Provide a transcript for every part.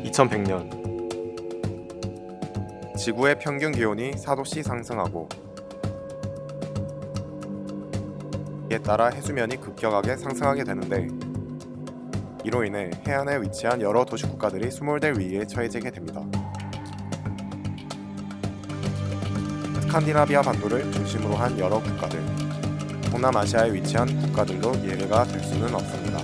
2100년 지구의 평균 기온이 4도씩 상승하고 이에 따라 해수면이 급격하게 상승하게 되는데 이로 인해 해안에 위치한 여러 도시 국가들이 수몰될 위기에 처해지게 됩니다. 스칸디나비아 반도를 중심으로 한 여러 국가들, 동남아시아에 위치한 국가들도 예외가 될 수는 없습니다.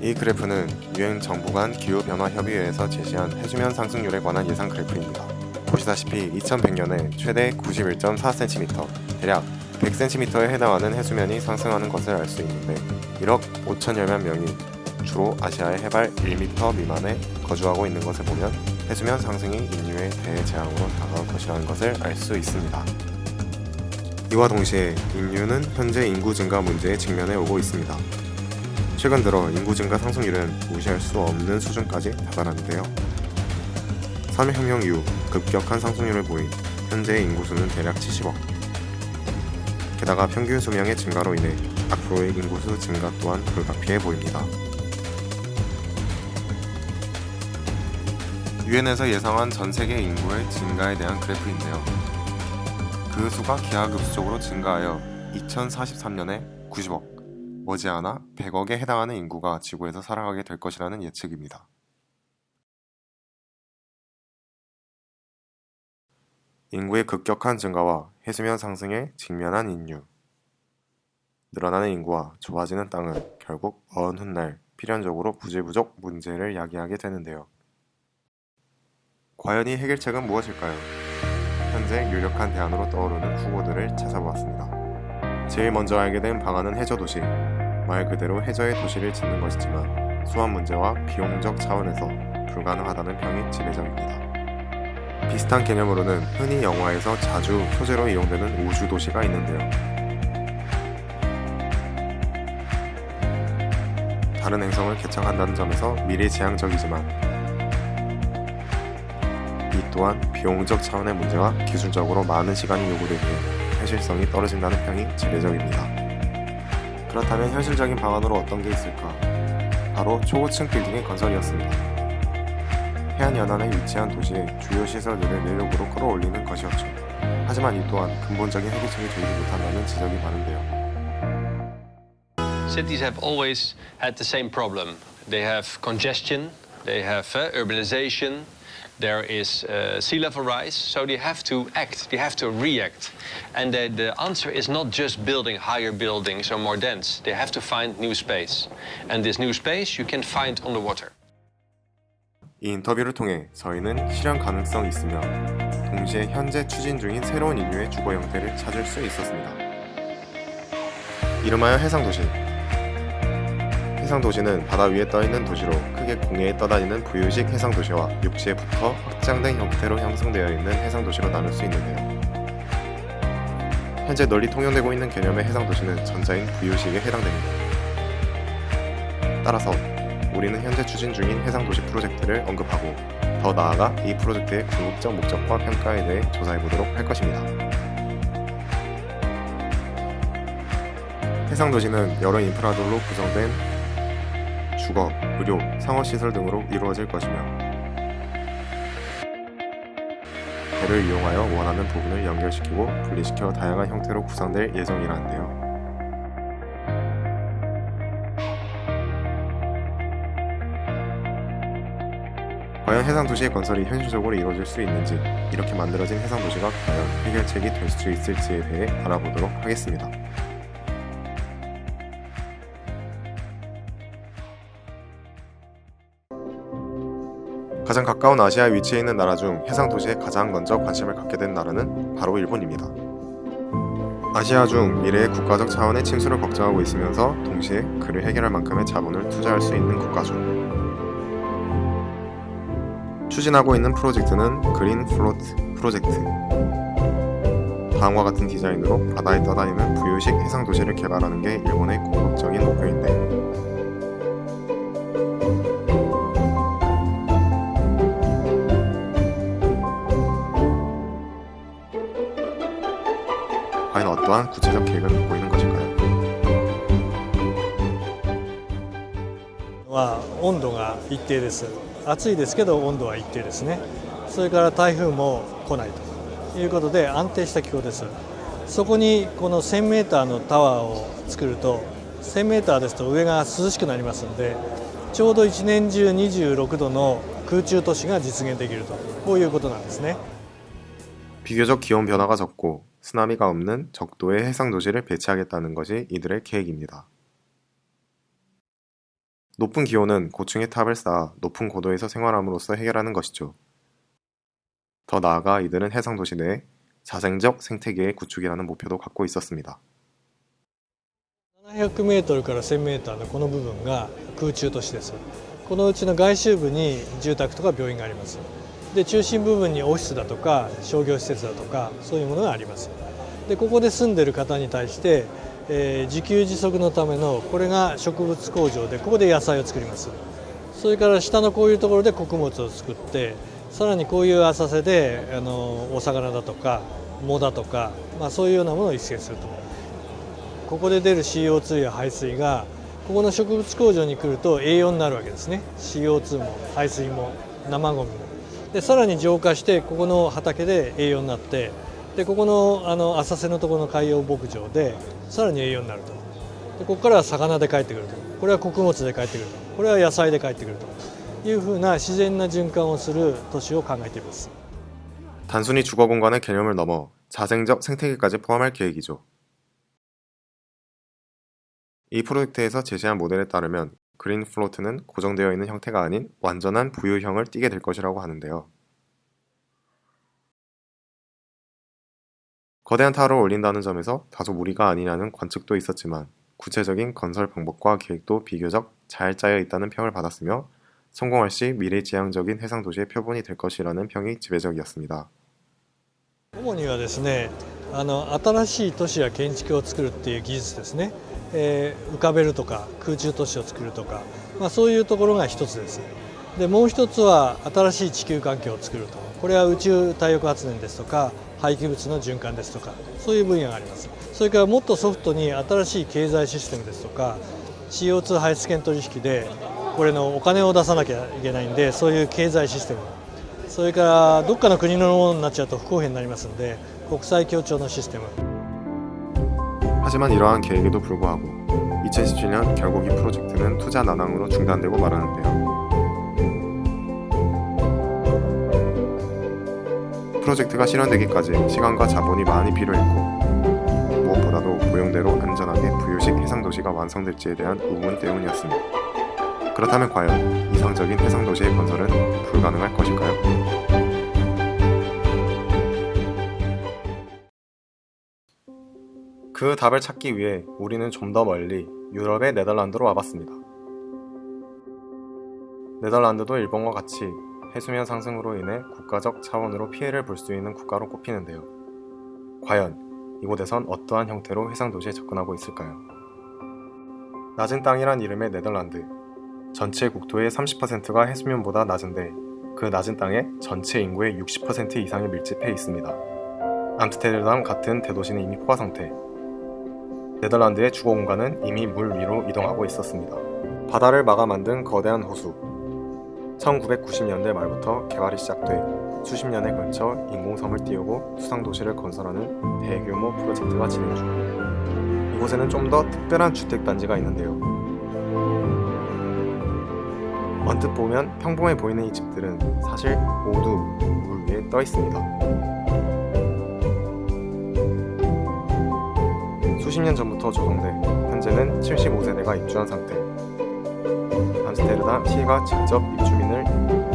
이 그래프는 유엔 정부 간 기후변화협의회에서 제시한 해수면 상승률에 관한 예상 그래프입니다. 보시다시피 2100년에 최대 91.4cm, 대략 100cm에 해당하는 해수면이 상승하는 것을 알 수 있는데 1억 5천여만 명이 주로 아시아의 해발 1m 미만에 거주하고 있는 것을 보면 해수면 상승이 인류의 대재앙으로 다가올 것이라는 것을 알 수 있습니다. 이와 동시에 인류는 현재 인구 증가 문제에 직면해 오고 있습니다. 최근 들어 인구 증가 상승률은 무시할 수 없는 수준까지 다다랐는데요. 산업혁명 이후 급격한 상승률을 보인 현재의 인구수는 대략 70억. 게다가 평균 수명의 증가로 인해 앞으로의 인구수 증가 또한 불가피해 보입니다. 유엔에서 예상한 전 세계 인구의 증가에 대한 그래프인데요. 그 수가 기하급수적으로 증가하여 2043년에 90억, 머지않아 100억에 해당하는 인구가 지구에서 살아가게 될 것이라는 예측입니다. 인구의 급격한 증가와 해수면 상승에 직면한 인류. 늘어나는 인구와 좁아지는 땅은 결국 먼 훗날 필연적으로 부재부족 문제를 야기하게 되는데요. 과연 이 해결책은 무엇일까요? 현재 유력한 대안으로 떠오르는 후보들을 찾아보았습니다. 제일 먼저 알게 된 방안은 해저도시. 말 그대로 해저에 도시를 짓는 것이지만 수완 문제와 비용적 차원에서 불가능하다는 평이 지배적입니다. 비슷한 개념으로는 흔히 영화에서 자주 소재로 이용되는 우주도시가 있는데요. 다른 행성을 개척한다는 점에서 미래지향적이지만 이 또한 비용적 차원의 문제와 기술적으로 많은 시간이 요구되기에 현실성이 떨어진다는 평이 지배적입니다. 그렇다면 현실적인 방안으로 어떤 게 있을까? 바로 초고층 빌딩의 건설이었습니다. 해안 연안에 위치한 도시의 주요 시설들을 내륙으로 끌어올리는 것이었죠. 하지만 이 또한 근본적인 해결책이 되지 못한다는 지적이 많은데요. Cities have always had the same problem. They have congestion, they have urbanization, there is sea level rise, so they have to act, they have to react. And the answer is not just building higher buildings or more dense. They have to find new space. And this new space you can find on the water. 이 인터뷰를 통해 저희는 실현 가능성이 있으며 동시에 현재 추진 중인 새로운 인류의 주거 형태를 찾을 수 있었습니다. 이름하여 해상도시. 해상도시는 바다 위에 떠있는 도시로 크게 공해에 떠다니는 부유식 해상도시와 육지에 붙어 확장된 형태로 형성되어 있는 해상도시로 나눌 수 있는데요. 현재 널리 통용되고 있는 개념의 해상도시는 전자인 부유식에 해당됩니다. 따라서 우리는 현재 추진 중인 해상도시 프로젝트를 언급하고 더 나아가 이 프로젝트의 궁극적 목적과 평가에 대해 조사해보도록 할 것입니다. 해상도시는 여러 인프라들로 구성된 주거, 의료, 상업시설 등으로 이루어질 것이며 배를 이용하여 원하는 부분을 연결시키고 분리시켜 다양한 형태로 구성될 예정이라는데요. 과연 해상도시의 건설이 현실적으로 이루어질 수 있는지, 이렇게 만들어진 해상도시가 과연 해결책이 될 수 있을지에 대해 알아보도록 하겠습니다. 가장 가까운 아시아에 위치해 있는 나라 중 해상도시에 가장 먼저 관심을 갖게 된 나라는 바로 일본입니다. 아시아 중 미래의 국가적 차원의 침수를 걱정하고 있으면서 동시에 그를 해결할 만큼의 자본을 투자할 수 있는 국가죠. 추진하고 있는 프로젝트는 그린 플로트 프로젝트. 다음과 같은 디자인으로 바다에 떠다니는 부유식 해상도시를 개발하는 게 일본의 궁극적인 목표인데 과연 어떠한 구체적 계획을 갖고 있는 것일까요? は温度が一定です。暑いですけど温度は一定ですね。それから台風も来ないということで安定した気候です。そこにこの 1000m のタワーを作ると 1000m ですと上が涼しくなりますので、ちょうど一年中26度の空中都市が実現できると、こういうことなんですね。 비교적 기온 변화가 적고 쓰나미가 없는 적도의 해상 도시를 배치하겠다는 것이 이들의 계획입니다. 높은 기온은 고층의 탑을 쌓아 높은 고도에서 생활함으로써 해결하는 것이죠. 더 나아가 이들은 해상 도시 내에 자생적 생태계의 구축이라는 목표도 갖고 있었습니다. 700m から 1000m のこの部分が空中都市です。このうちの外周部に住宅とか病院があります。で中心部分にオフィスだとか商業施設だとかそういうものがあります。でここで住んでる方に対して、自給自足のためのこれが植物工場でここで野菜を作ります。それから下のこういうところで穀物を作って、さらにこういう浅瀬でお魚だとか藻だとか、そういうようなものを育成すると。ここで出る CO2 や排水がここの植物工場に来ると栄養になるわけですね。 CO2 も排水も生ゴミもでさらに浄化してここの畑で栄養になって、でここの浅瀬のところの海洋牧場でさらに栄養になると。でここからは魚で帰ってくると、これは穀物で帰ってくると、これは野菜で帰ってくるというふうな自然な循環をする都市を考えています。 단순히 주거 공간의 개념을 넘어 자생적 생태계까지 포함할 계획이죠. 이 프로젝트에서 제시한 모델에 따르면 그린 플로트는 고정되어 있는 형태가 아닌 완전한 부유형을 띠게 될 것이라고 하는데요. 거대한 타워를 올린다는 점에서 다소 무리가 아니냐는 관측도 있었지만 구체적인 건설 방법과 계획도 비교적 잘 짜여 있다는 평을 받았으며 성공할 시 미래지향적인 해상도시의 표본이 될 것이라는 평이 지배적이었습니다. 主にはですね、新しい都市や建築を作るっていう技術ですね。浮かべるとか空中都市を作るとか、そういうところが一つです。でもう一つは新しい地球環境を作ると、これは宇宙太陽光発電ですとか廃棄物の循環ですとか、そういう分野があります。それからもっとソフトに新しい経済システムですとか CO2 排出権取引でこれのお金を出さなきゃいけないんで、そういう経済システム、それからどっかの国のものになっちゃうと不公平になりますので国際協調のシステム。 하지만 이러한 계획에도 불구하고 2017년 결국 이 프로젝트는 투자 난항으로 중단되고 말았는데요. 프로젝트가 실현되기까지 시간과 자본이 많이 필요했고 무엇보다도 고용대로 안전하게 부유식 해상도시가 완성될지에 대한 의문 때문이었습니다. 그렇다면 과연 이상적인 해상도시의 건설은 불가능할 것일까요? 그 답을 찾기 위해 우리는 좀 더 멀리 유럽의 네덜란드로 와봤습니다. 네덜란드도 일본과 같이 해수면 상승으로 인해 국가적 차원으로 피해를 볼 수 있는 국가로 꼽히는데요. 과연 이곳에선 어떠한 형태로 해상도시에 접근하고 있을까요? 낮은 땅이란 이름의 네덜란드. 전체 국토의 30%가 해수면보다 낮은데 그 낮은 땅에 전체 인구의 60% 이상이 밀집해 있습니다. 암스테르담 같은 대도시는 이미 포화 상태. 네덜란드의 주거 공간은 이미 물 위로 이동하고 있었습니다. 바다를 막아 만든 거대한 호수. 1990년대 말부터 개발이 시작돼 수십 년에 걸쳐 인공섬을 띄우고 수상도시를 건설하는 대규모 프로젝트가 진행 중. 이곳에는 좀 더 특별한 주택단지가 있는데요. 언뜻 보면 평범해 보이는 이 집들은 사실 모두 물 위에 떠 있습니다. 수십 년 전부터 조성돼 현재는 75세대가 입주한 상태. 암스테르담 시가 직접 입주민을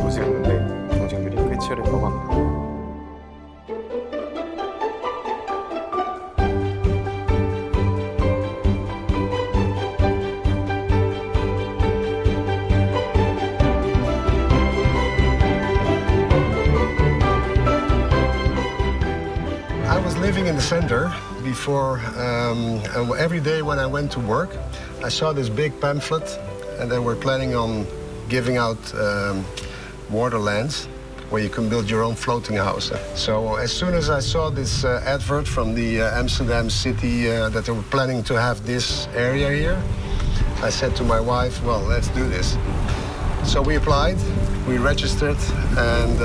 모집했는데 경쟁률이 꽤 치열했다고 합니다. I was living in the center before, every day when I went to work, I saw this big pamphlet and they were planning on giving out water lands where you can build your own floating house. So as soon as I saw this advert from the Amsterdam city that they were planning to have this area here, I said to my wife, well, let's do this. So we applied, we registered, and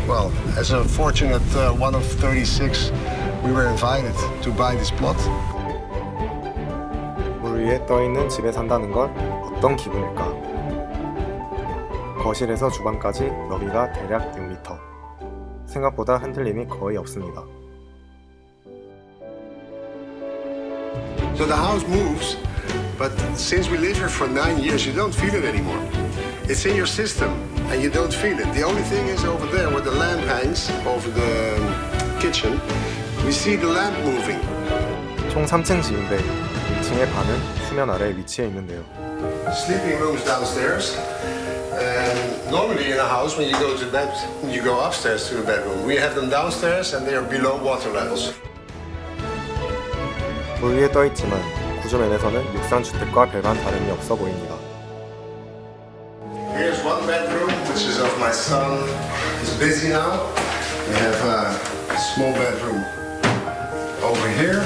well, as a fortunate one of 36, we were invited to buy this plot. 물 위에 떠있는 집에 산다는 건 어떤 기분일까? 거실에서 주방까지 너비가 대략 6m. 생각보다 흔들림이 거의 없습니다. So the house moves, but since we live here for 9 years, you don't feel it anymore. It's in your system, and you don't feel it. The only thing is over there, where the lamp hangs over the kitchen, we see the lamp moving. 총 3층 집인데 1층의 반은 수면 아래 위치해 있는데요. Sleeping rooms downstairs. And normally in a house, when you go to bed, you go upstairs to the bedroom. We have them downstairs, and they are below water levels. 물 위에 떠 있지만 구조면에서는 육상 주택과 별반 다름이 없어 보입니다. Here's one bedroom, which is of my son. He's busy now. We have a small bedroom over here.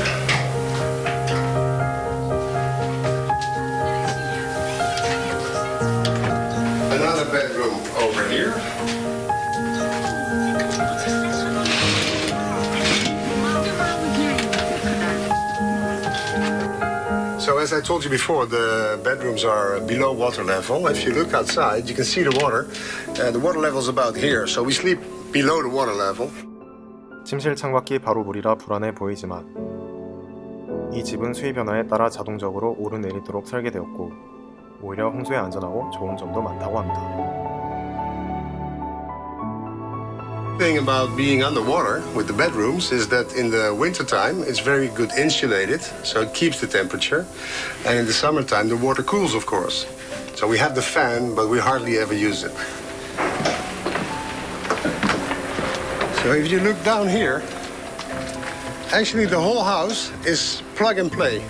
Another bedroom over here. So as I told you before, the bedrooms are below water level. If you look outside, you can see the water. The water level is about here, so we sleep below the water level. 침실 창밖이 바로 물이라 불안해 보이지만 이 집은 수위 변화에 따라 자동적으로 오르내리도록 설계되었고 오히려 홍수에 안전하고 좋은 점도 많다고 합니다. The thing about being underwater with the bedrooms is that in the wintertime it's very good insulated, so it keeps the temperature. And in the summertime the water cools, of course. So we have the fan, but we hardly ever use it. So if you look down here, actually the whole house is plug and play.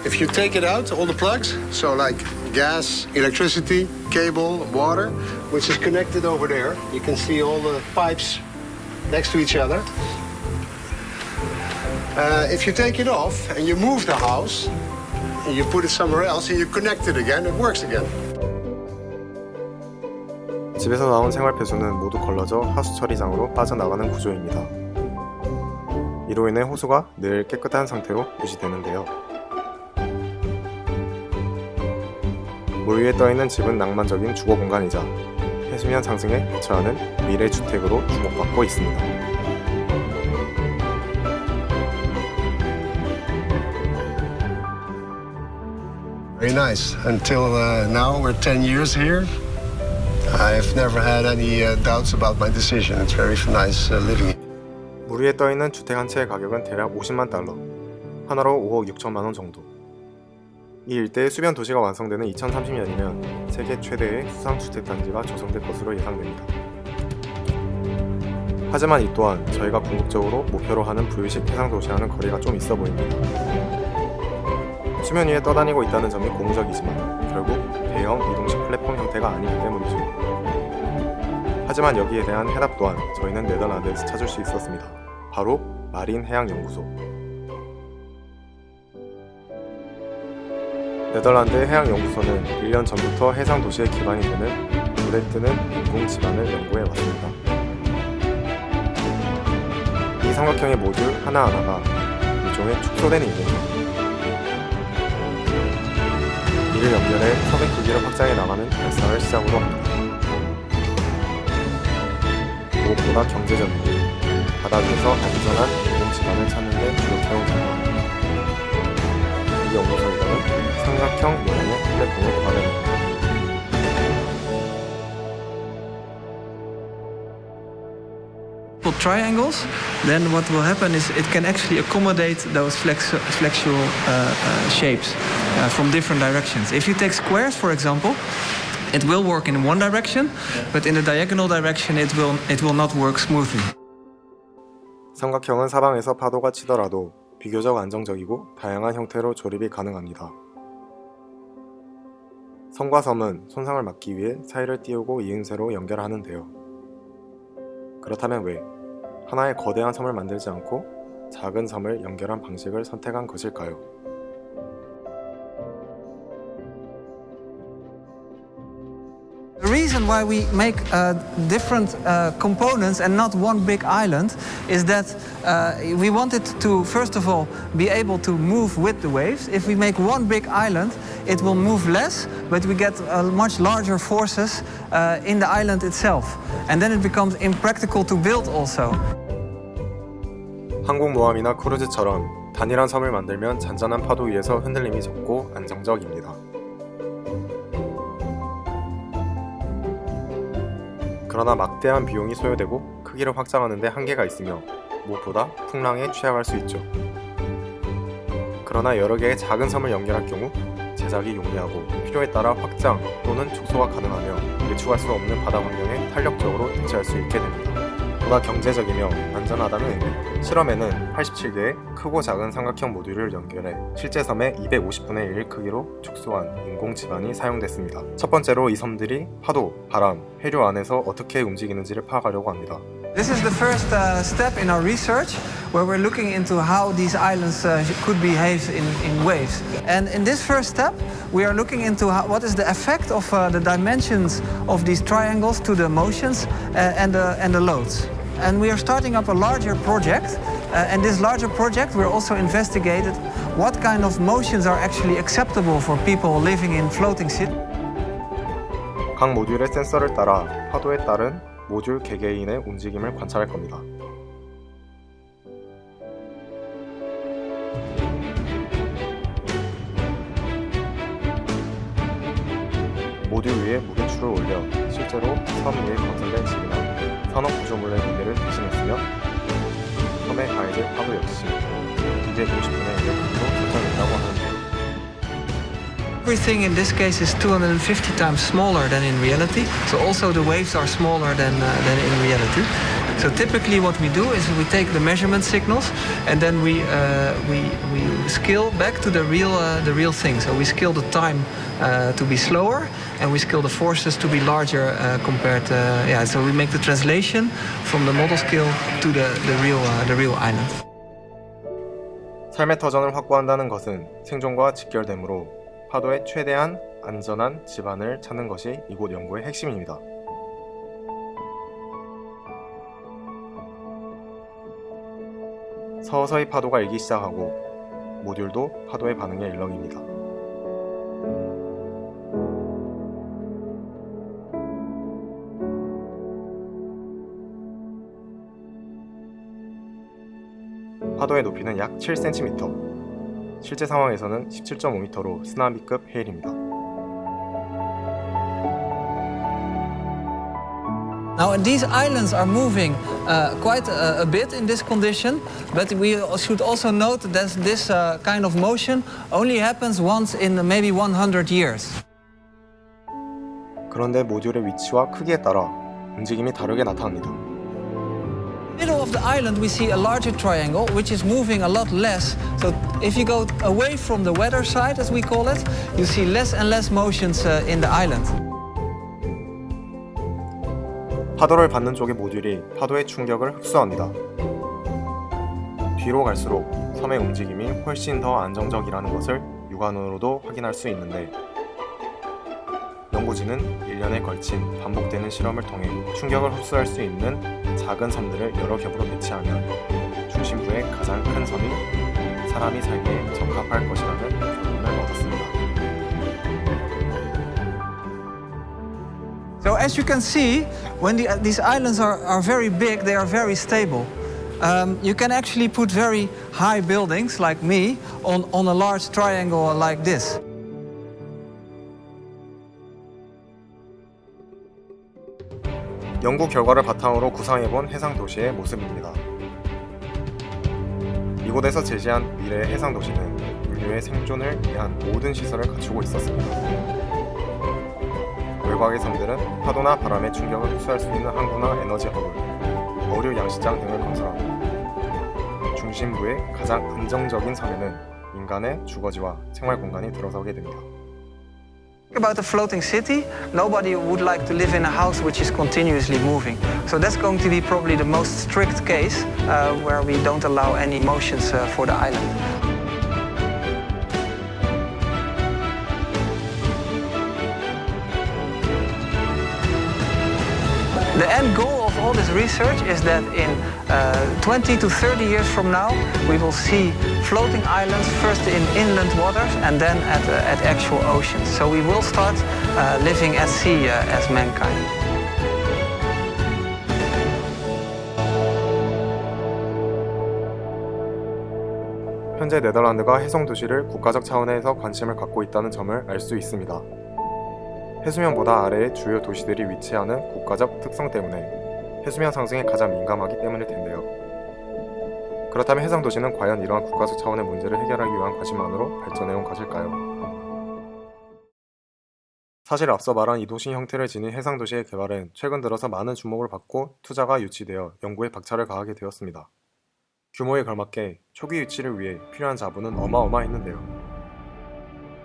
If you take it out, all the plugs, so like gas, electricity, cable, water, which is connected over there. You can see all the pipes next to each other. If you take it off and you move the house, and you put it somewhere else and you connect it again, it works again. 집에서 나온 생활 폐수는 모두 걸러져 하수 처리장으로 빠져나가는 구조입니다. 이로 인해 호수가 늘 깨끗한 상태로 유지되는데요. 물 위에 떠있는 집은 낭만적인 주거 공간이자 해수면 상승에 대처하는 미래 주택으로 주목받고 있습니다. Very nice. Until now, we're 10 years here. I've never had any doubts about my decision. It's very nice living here. 물 위에 떠있는 주택 한 채의 가격은 대략 50만 달러, 하나로 5억 6천만 원 정도. 이 일대의 수변 도시가 완성되는 2030년이면 세계 최대의 수상주택단지가 조성될 것으로 예상됩니다. 하지만 이 또한 저희가 궁극적으로 목표로 하는 부유식 해상도시와는 거리가 좀 있어 보입니다. 수면 위에 떠다니고 있다는 점이 고무적이지만 결국 대형 이동식 플랫폼 형태가 아니기 때문이죠. 하지만 여기에 대한 해답 또한 저희는 네덜란드에서 찾을 수 있었습니다. 바로 마린 해양연구소. 네덜란드의 해양연구소는 1년 전부터 해상도시의 기반이 되는 물에 뜨는 인공 지반을 연구해 왔습니다. 이 삼각형의 모듈 하나하나가 일종의 축소된 인공입니다. 이를 연결해 서백 크기를 확장해 나가는 발상을 시작으로 합니다. 무엇보다 경제적이고 바다 위에서 안전한 인공 지반을 찾는 데 주력해온 결과 이 연구소 이름은 삼각형 모양의 플랫폼을 발행합니다. Triangles, then what will happen is it can actually accommodate those flexual shapes from different directions. If you take squares, for example, it will work in one direction, but in the diagonal direction it will not work smoothly. 삼각형은 사방에서 파도가 치더라도 비교적 안정적이고 다양한 형태로 조립이 가능합니다. 섬과 섬은 손상을 막기 위해 사이를 띄우고 이음새로 연결하는데요. 그렇다면 왜 하나의 거대한 섬을 만들지 않고 작은 섬을 연결한 방식을 선택한 것일까요? The reason why we make different components and not one big island is that we wanted to, first of all, be able to move with the waves. If we make one big island, it will move less, but we get much larger forces in the island itself. And then it becomes impractical to build also. 항공모함이나 크루즈처럼 단일한 섬을 만들면 잔잔한 파도 위에서 흔들림이 적고 안정적입니다. 그러나 막대한 비용이 소요되고 크기를 확장하는 데 한계가 있으며 무엇보다 풍랑에 취약할 수 있죠. 그러나 여러 개의 작은 섬을 연결할 경우 제작이 용이하고 필요에 따라 확장 또는 축소가 가능하며 예측할 수 없는 바다 환경에 탄력적으로 대처할 수 있게 됩니다. 보다 경제적이며 안전하다는 의미, 실험에는 87개의 크고 작은 삼각형 모듈을 연결해 실제 섬의 250분의 1 크기로 축소한 인공 지반이 사용됐습니다. 첫 번째로 이 섬들이 파도, 바람, 해류 안에서 어떻게 움직이는지를 파악하려고 합니다. This is the first step in our research where we're looking into how these islands could behave in waves. And in this first step, we are looking into what is the effect of the dimensions of these triangles to the motions and the loads. And we are starting up a larger project. And this larger project, we're also investigated what kind of motions are actually acceptable for people living in floating cities. 각 모듈의 센서를 따라 파도에 따른 모듈 개개인의 움직임을 관찰할 겁니다. 모듈 위에 무게추를 올려 실제로 섬 위에 건설된 집이나 산업 구조물의 무게를 대신했으며 섬에 가해질 파도 역시 250분의 1의 크기로 설정된다고 하는데요. Everything in this case is 250 times smaller than in reality. So also the waves are smaller than in reality. So typically what we do is we take the measurement signals and then we scale back to the real thing. So we scale the time to be slower and we scale the forces to be larger compared to, so we make the translation from the model scale to the real island. 삶의 터전을 확보한다는 것은 생존과 직결되므로 파도의 최대한 안전한 지반을 찾는 것이 이곳 연구의 핵심입니다. 서서히 파도가 일기 시작하고 모듈도 파도의 반응에 일렁입니다. 파도의 높이는 약 7cm. 실제 상황에서는 17.5m로 쓰나미급 해일입니다. Now these islands are moving quite a bit in this condition, but we should also note that this kind of motion only happens once in maybe 100 years. 그런데 모듈의 위치와 크기에 따라 움직임이 다르게 나타납니다. Middle of the island we see a larger triangle which is moving a lot less. So if you go away from the weather side, as we call it, you see less and less motions in the island. 파도를 받는 쪽의 모듈이 파도의 충격을 흡수합니다. 뒤로 갈수록 섬의 움직임이 훨씬 더 안정적이라는 것을 육안으로도 확인할 수 있는데 연구진은 1년에 걸친 반복되는 실험을 통해 충격을 흡수할 수 있는 작은 섬들을 여러 겹으로 배치하면 중심부의 가장 큰 섬이 사람이 살기에 적합할 것이라는 결론을 얻었습니다. So as you can see, when these islands are very big, they are very stable. You can actually put very high buildings like me on a large triangle like this. 연구 결과를 바탕으로 구상해본 해상 도시의 모습입니다. 이곳에서 제시한 미래의 해상 도시는 인류의 생존을 위한 모든 시설을 갖추고 있었습니다. 외곽의 섬들은 파도나 바람의 충격을 흡수할 수 있는 항구나 에너지 허브, 어류 양식장 등을 건설하고 중심부의 가장 안정적인 섬에는 인간의 주거지와 생활 공간이 들어서게 됩니다. About the floating city, nobody would like to live in a house which is continuously moving. So that's going to be probably the most strict case where we don't allow any motions for the island. The end goal of all this research is that in 20 to 30 years from now, we will see floating islands first in inland waters and then at actual oceans. So we will start living at sea as mankind. 현재 네덜란드가 해성 도시를 국가적 차원에서 관심을 갖고 있다는 점을 알 수 있습니다. 해수면보다 아래의 주요 도시들이 위치하는 국가적 특성 때문에 해수면 상승에 가장 민감하기 때문일 텐데요. 그렇다면 해상 도시는 과연 이러한 국가적 차원의 문제를 해결하기 위한 관심만으로 발전해온 것일까요? 사실 앞서 말한 이 도시 형태를 지닌 해상 도시의 개발은 최근 들어서 많은 주목을 받고 투자가 유치되어 연구에 박차를 가하게 되었습니다. 규모에 걸맞게 초기 유치를 위해 필요한 자본은 어마어마했는데요.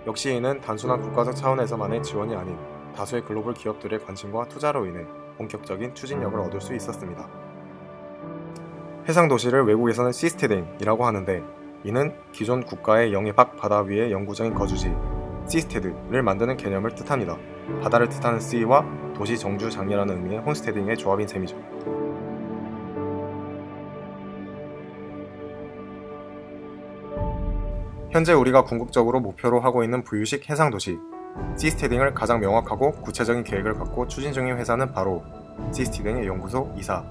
역시 이는 단순한 국가적 차원에서만의 지원이 아닌 다수의 글로벌 기업들의 관심과 투자로 인해 본격적인 추진력을 얻을 수 있었습니다. 해상 도시를 외국에서는 시스테딩이라고 하는데 이는 기존 국가의 영해 밖 바다 위의 영구적인 거주지 시스테드를 만드는 개념을 뜻합니다. 바다를 뜻하는 sea와 도시 정주 장이라는 의미의 홈스테딩의 조합인 셈이죠. 현재 우리가 궁극적으로 목표로 하고 있는 부유식 해상도시 시스테딩을 가장 명확하고 구체적인 계획을 갖고 추진 중인 회사는 바로 시스테딩의 연구소 이사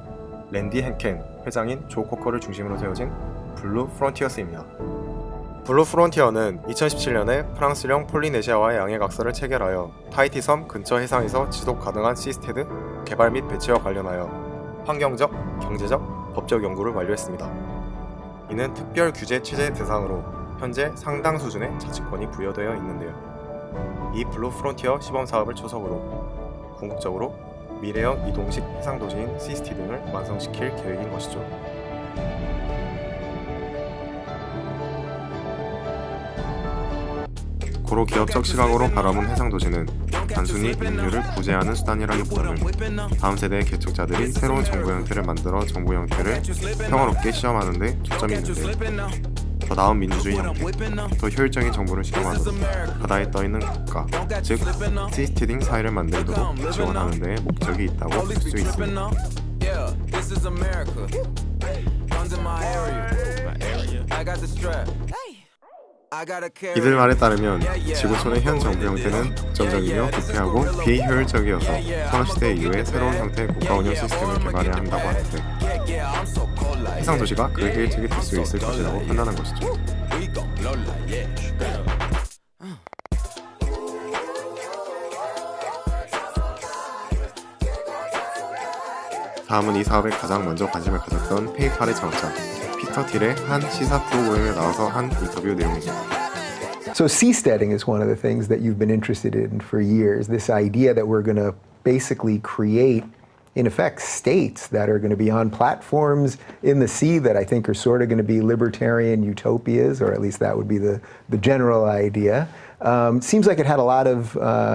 랜디 헨켄 회장인 조 코커를 중심으로 세워진 블루 프론티어스입니다. 블루 프론티어는 2017년에 프랑스령 폴리네시아와의 양해각서를 체결하여 타히티 섬 근처 해상에서 지속 가능한 시스테드 개발 및 배치와 관련하여 환경적, 경제적, 법적 연구를 완료했습니다. 이는 특별 규제 체제 대상으로 현재 상당 수준의 자치권이 부여되어 있는데요. 이 블루 프론티어 시범 사업을 초석으로 궁극적으로 미래형 이동식 해상도시인 시스티딩을 완성시킬 계획인 것이죠. 고로 기업적 시각으로 바라본 해상도시는 단순히 인류를 구제하는 수단이라기보다는 다음 세대의 개척자들이 새로운 정부 형태를 만들어 정부 형태를 평화롭게 시험하는 데 초점이 있는데 더 나은 민주주의 형태, 더 효율적인 정부를 시험하도록 바다에 떠있는 국가, 즉 시스티딩 사회를 만들도록 지원하는 데에 목적이 있다고 볼 수 있습니다. 이들 말에 따르면 지구촌의 현 정부 형태는 독점적이며 부패하고 비효율적이어서 산업시대 이후에 새로운 형태의 국가 운영 시스템을 개발해야 한다고 하는데 해상도시가 그 해결책이 될 수 있을 것이라고 판단한 것이죠. 다음은 이 사업에 가장 먼저 관심을 가졌던 페이팔의 창업자 피터 틸의 한 시사 프로그램에 나와서 한 인터뷰 내용입니다. So seasteading is one of the things that you've been interested in for years. This idea that we're going to basically create, in effect, states that are going to be on platforms in the sea that I think are sort of going to be libertarian utopias, or at least that would be the general idea. Seems like it had a lot of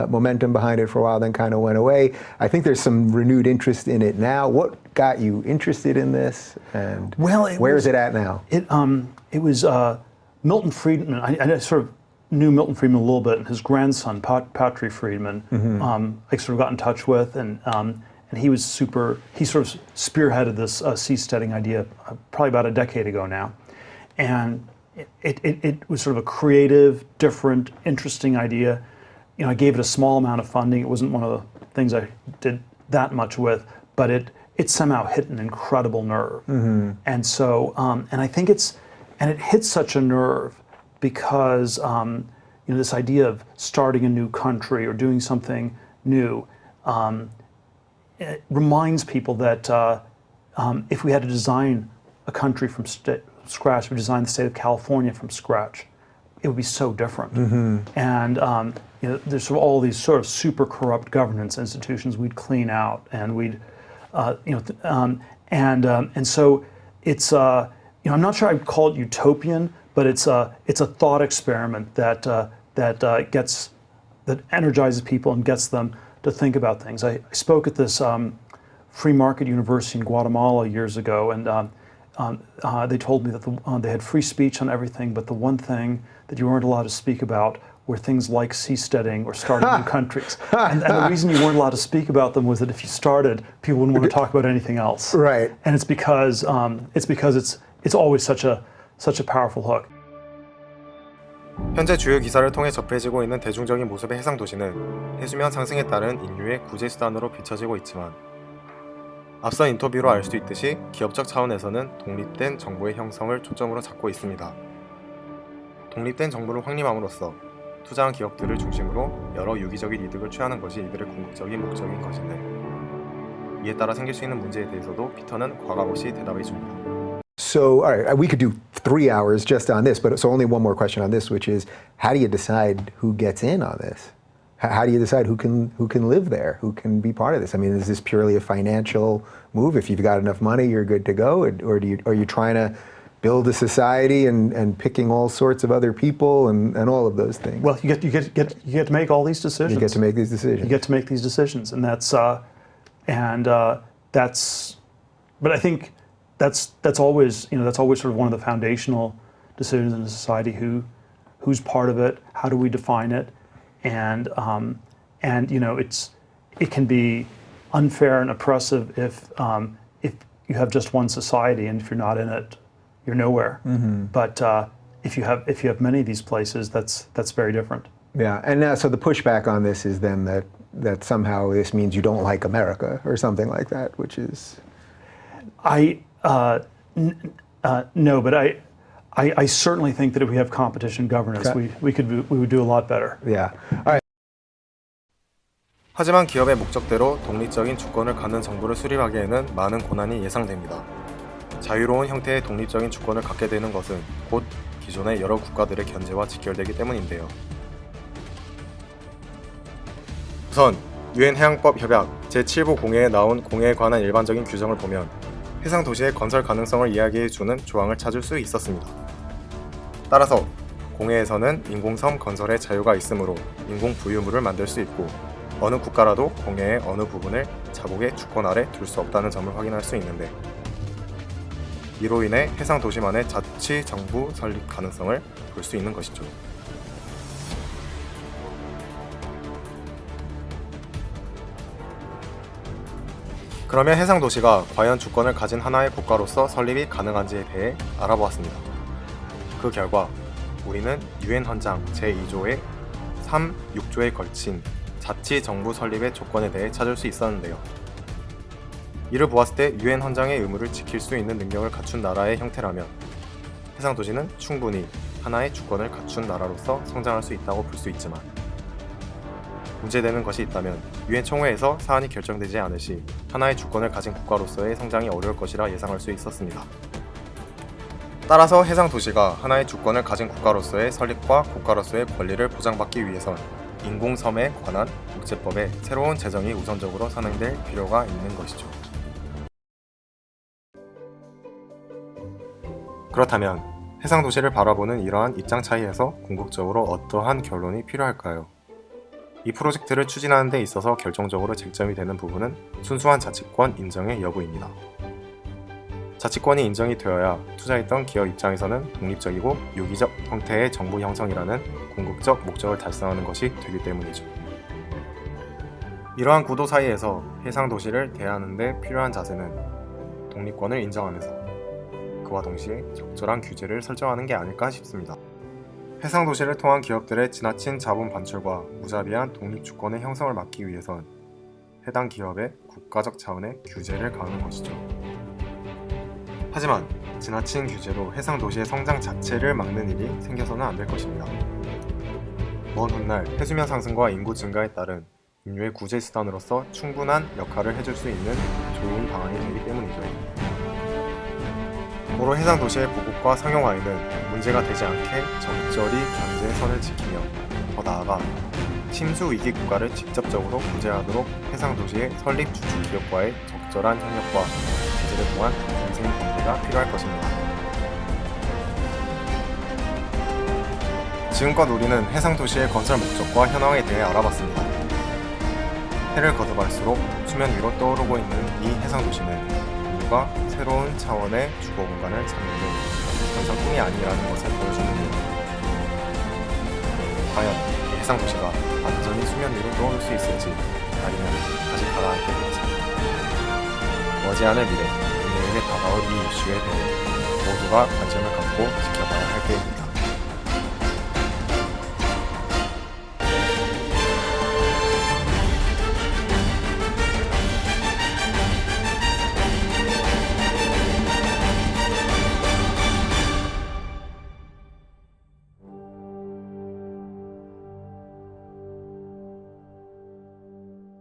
momentum behind it for a while, then kind of went away. I think there's some renewed interest in it now. What got you interested in this, and where is it at now? It was Milton Friedman. I sort of knew Milton Friedman a little bit, and his grandson, Patry Friedman, I sort of got in touch with, and he was he sort of spearheaded this seasteading idea probably about a decade ago now. And it was sort of a creative, different, interesting idea. You know, I gave it a small amount of funding. It wasn't one of the things I did that much with, but it somehow hit an incredible nerve. And so, and I think it hit such a nerve because, you know, this idea of starting a new country or doing something new, it reminds people that if we had to design a country from scratch, we designed the state of California from scratch, it would be so different. And you know, there's sort of all these sort of super corrupt governance institutions we'd clean out, and we'd, you know, and so it's, you know, I'm not sure I'd call it utopian, but it's a thought experiment that gets that energizes people and gets them to think about things. I spoke at this free market university in Guatemala years ago, and they told me that they had free speech on everything, but the one thing that you weren't allowed to speak about were things like seasteading or starting new countries. And the reason you weren't allowed to speak about them was that if you started, people wouldn't want to talk about anything else. Right. And it's because it's always such a powerful hook. 현재 주요 기사를 통해 접해지고 있는 대중적인 모습의 해상 도시는 해수면 상승에 따른 인류의 구제 수단으로 비춰지고 있지만 앞선 인터뷰로 알 수 있듯이 기업적 차원에서는 독립된 정부의 형성을 초점으로 잡고 있습니다. 독립된 정부를 확립함으로써 투자한 기업들을 중심으로 여러 유기적인 이득을 취하는 것이 이들의 궁극적인 목적인 것인데 이에 따라 생길 수 있는 문제에 대해서도 피터는 과감 없이 대답해 줍니다. So, all right, we could do 3 hours just on this, but so only one more question on this, which is, how do you decide who gets in on this? How do you decide who can live there, who can be part of this? I mean, is this purely a financial move? If you've got enough money, you're good to go, or are you trying to build a society and picking all sorts of other people and all of those things? Well, you get to make all these decisions. You get to make these decisions. You get to make these decisions, and that's. But I think that's always sort of one of the foundational decisions in a society. Who's part of it? How do we define it? And it can be unfair and oppressive if you have just one society, and if you're not in it, you're nowhere. Mm-hmm. But if you have many of these places, that's very different. Yeah, and so the pushback on this is then that somehow this means you don't like America or something like that, which is. No, but I certainly think that if we have competition governance, we would do a lot better. Yeah. All right. 하지만 기업의 목적대로 독립적인 주권을 갖는 정부를 수립하기에는 많은 고난이 예상됩니다. 자유로운 형태의 독립적인 주권을 갖게 되는 것은 곧 기존의 여러 국가들의 견제와 직결되기 때문인데요. 우선 유엔 해양법 협약 제7부 공회에 나온 공해에 관한 일반적인 규정을 보면 해상 도시의 건설 가능성을 이야기해주는 조항을 찾을 수 있었습니다. 따라서 공해에서는 인공섬 건설의 자유가 있으므로 인공 부유물을 만들 수 있고 어느 국가라도 공해의 어느 부분을 자국의 주권 아래 둘 수 없다는 점을 확인할 수 있는데 이로 인해 해상 도시만의 자치 정부 설립 가능성을 볼 수 있는 것이죠. 그러면 해상 도시가 과연 주권을 가진 하나의 국가로서 설립이 가능한지에 대해 알아보았습니다. 그 결과 우리는 유엔 헌장 제2조의 3, 6조에 걸친 자치 정부 설립의 조건에 대해 찾을 수 있었는데요. 이를 보았을 때 유엔 헌장의 의무를 지킬 수 있는 능력을 갖춘 나라의 형태라면 해상 도시는 충분히 하나의 주권을 갖춘 나라로서 성장할 수 있다고 볼 수 있지만 문제되는 것이 있다면 유엔 총회에서 사안이 결정되지 않을 시 하나의 주권을 가진 국가로서의 성장이 어려울 것이라 예상할 수 있었습니다. 따라서 해상 도시가 하나의 주권을 가진 국가로서의 설립과 국가로서의 권리를 보장받기 위해선 인공섬에 관한 국제법에 새로운 제정이 우선적으로 선행될 필요가 있는 것이죠. 그렇다면 해상 도시를 바라보는 이러한 입장 차이에서 궁극적으로 어떠한 결론이 필요할까요? 이 프로젝트를 추진하는 데 있어서 결정적으로 쟁점이 되는 부분은 순수한 자치권 인정의 여부입니다. 자치권이 인정이 되어야 투자했던 기업 입장에서는 독립적이고 유기적 형태의 정부 형성이라는 궁극적 목적을 달성하는 것이 되기 때문이죠. 이러한 구도 사이에서 해상 도시를 대하는 데 필요한 자세는 독립권을 인정하면서 그와 동시에 적절한 규제를 설정하는 게 아닐까 싶습니다. 해상 도시를 통한 기업들의 지나친 자본 반출과 무자비한 독립 주권의 형성을 막기 위해선 해당 기업의 국가적 차원의 규제를 가하는 것이죠. 하지만 지나친 규제로 해상 도시의 성장 자체를 막는 일이 생겨서는 안 될 것입니다. 먼 훗날 해수면 상승과 인구 증가에 따른 인류의 구제 수단으로서 충분한 역할을 해줄 수 있는 좋은 방안이 되기 때문이죠. 고로 해상 도시의 보급과 상용화에는 문제가 되지 않게 적절히 경제선을 지키며 더 나아가 침수 위기 국가를 직접적으로 구제하도록 해상 도시의 설립 주축 기업과의 적절한 협력과 제재를 통한 공생 관계가 필요할 것입니다. 지금껏 우리는 해상도시의 건설 목적과 현황에 대해 알아봤습니다. 해를 거듭할수록 수면 위로 떠오르고 있는 이 해상도시는 인류가 새로운 차원의 주거 공간을 찾는 등 항상 꿈이 아니라는 것을 보여주는데요. 과연 이 해상도시가 완전히 수면 위로 떠오를 수 있을지, 아니면 다시 가라앉게 될지. 머지않을 미래, 우리에게 다가올 이 이슈에 대해 모두가 관심을 갖고 지켜봐야 할 게임입니다.